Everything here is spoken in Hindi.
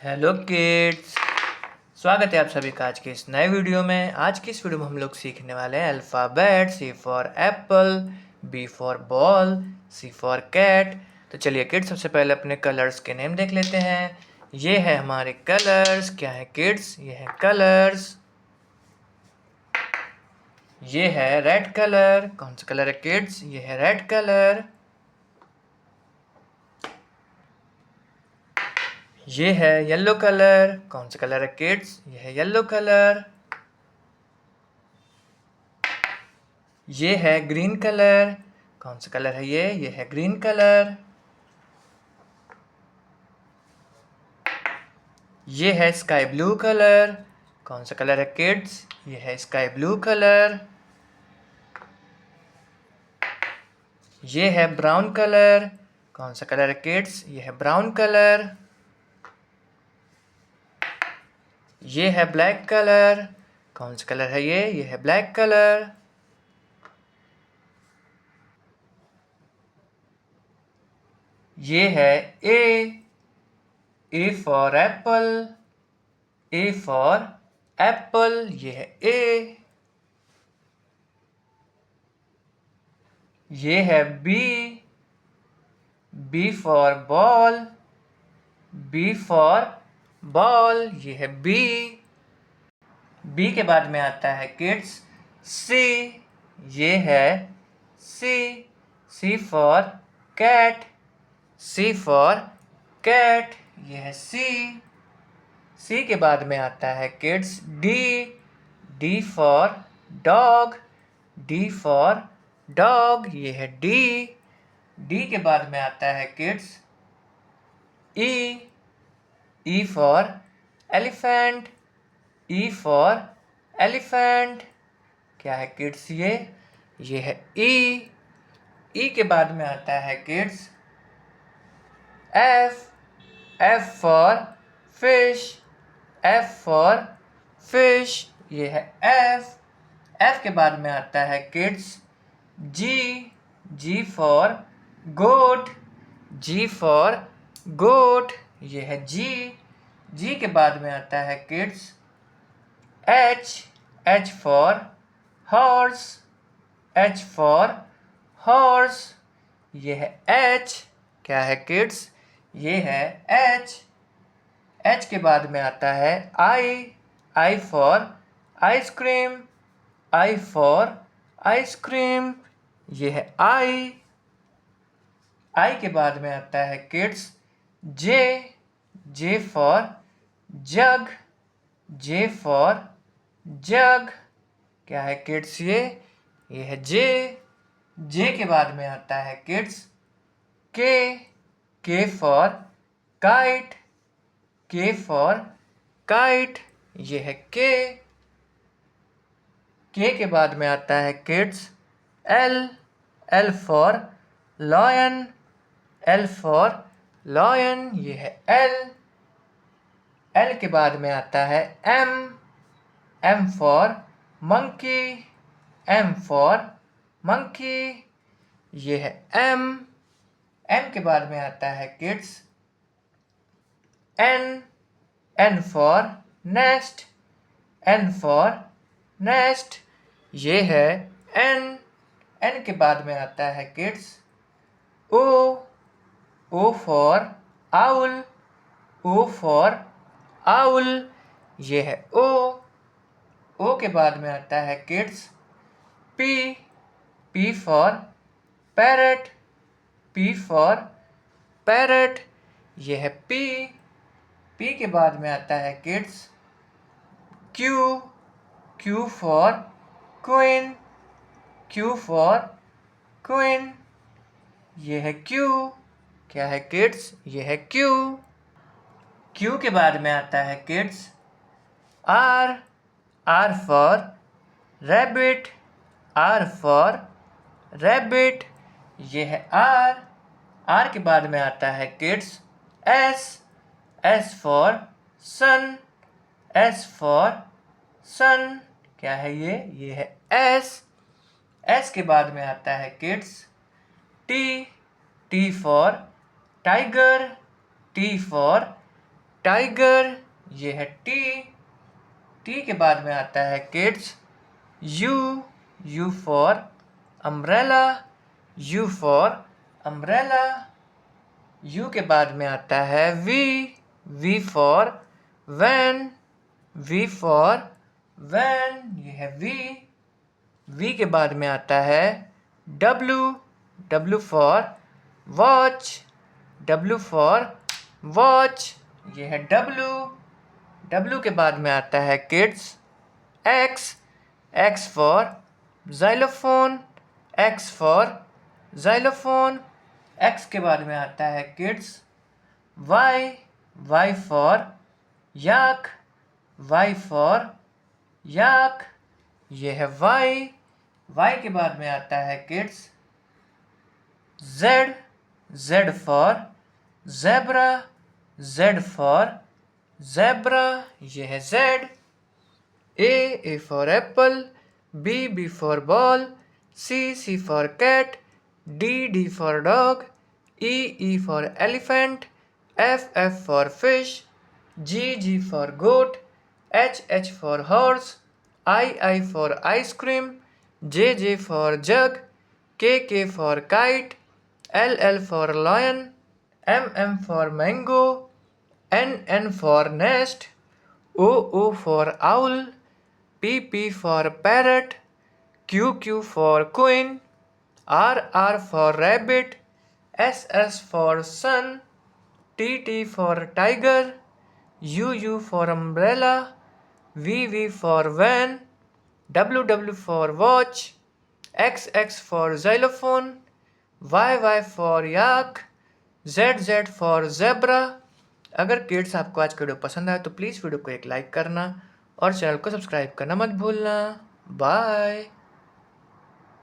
Hello kids. स्वागत है आप सभी का आज के इस नए वीडियो में। आज की इस वीडियो में हम लोग सीखने वाले हैं alphabet. C for apple, B for ball, C for cat. तो चलिए किड्स, सबसे पहले अपने कलर्स के नेम देख लेते हैं। ये है हमारे कलर्स। क्या है किड्स? ये है कलर्स। ये है रेड कलर। कौन सा कलर है किड्स? ये है रेड कलर। ये है येलो कलर। कौन सा कलर है किड्स? ये है येलो कलर। ये है ग्रीन कलर। कौन सा कलर है ये है ग्रीन कलर। ये है स्काई ब्लू कलर। कौन सा कलर है किड्स? ये है स्काई ब्लू कलर। ये है ब्राउन कलर। कौन सा कलर है किड्स? ये है ब्राउन कलर। ये है ब्लैक कलर। कौन सा कलर है ये है ब्लैक कलर। ये है A for apple. A for apple, ये है ए। ये है B for ball. B for ball, ये है बी। बी के बाद में आता है किड्स सी। ये है C. C for cat. C for cat, ये है सी। सी के बाद में आता है kids D. D for dog. D for dog, ये है डी। डी के बाद में आता है kids E. E for elephant. E for elephant, क्या है किड्स ये है ई। ई के बाद में आता है kids F. F for fish. F for fish, ये है एफ। एफ के बाद में आता है kids G. G for goat. G for goat, ये है जी। जी के बाद में आता है kids H. H for horse. H for horse, ये है एच। क्या है किड्स? ये है एच। एच के बाद में आता है I. I for ice cream. I for ice cream, ये है आई। आई के बाद में आता है kids J. J for jug. J for jug, क्या है किड्स ये है जे। जे के बाद में आता है kids K. K for kite. K for kite, ये है के। के बाद में आता है kids L. L for lion. L for lion, ये है एल। एल के बाद में आता है M. M for monkey. M for monkey, ये है एम। एम के बाद में आता है kids N. N for nest. N for nest, ये है एन। एन के बाद में आता है kids O. O for owl. O for owl, ये है ओ। ओ के बाद में आता है kids P. P for parrot. P for parrot, ये है पी। पी के बाद में आता है kids Q. Q for queen. Q for queen, ये है क्यू। क्या है किड्स? ये है क्यू। क्यू के बाद में आता है kids R. R for rabbit. R for rabbit, ये है आर। आर के बाद में आता है kids S. S for sun. S for sun, क्या है ये है एस। एस के बाद में आता है kids T. T for tiger. T for tiger, ये है टी। टी के बाद में आता है kids U. U for umbrella, U for umbrella. U के बाद में आता है V. V for van, V for van, ये है वी। वी के बाद में आता है W. W for watch, W for watch, ये है डब्लू। डब्लू के बाद में आता है kids X. X for xylophone, X for xylophone. X के बाद में आता है kids Y. Y for yak, Y for yak, ये है वाई। वाई के बाद में आता है kids Z. Z for zebra, Z for zebra, ये है Z. A for apple, B for ball, C for cat, D for dog, E for elephant, F for fish, G for goat, H for horse, I for ice cream, J for jug, K for kite, L for lion, M for mango, N for nest, O for owl, P for parrot, Q for queen, R for rabbit, S for sun, T for tiger, U for umbrella, V for van, W for watch, X for xylophone, Y for yak, Z for zebra। अगर किड्स आपको आज का वीडियो पसंद आया तो प्लीज़ वीडियो को एक लाइक करना और चैनल को सब्सक्राइब करना मत भूलना। बाय।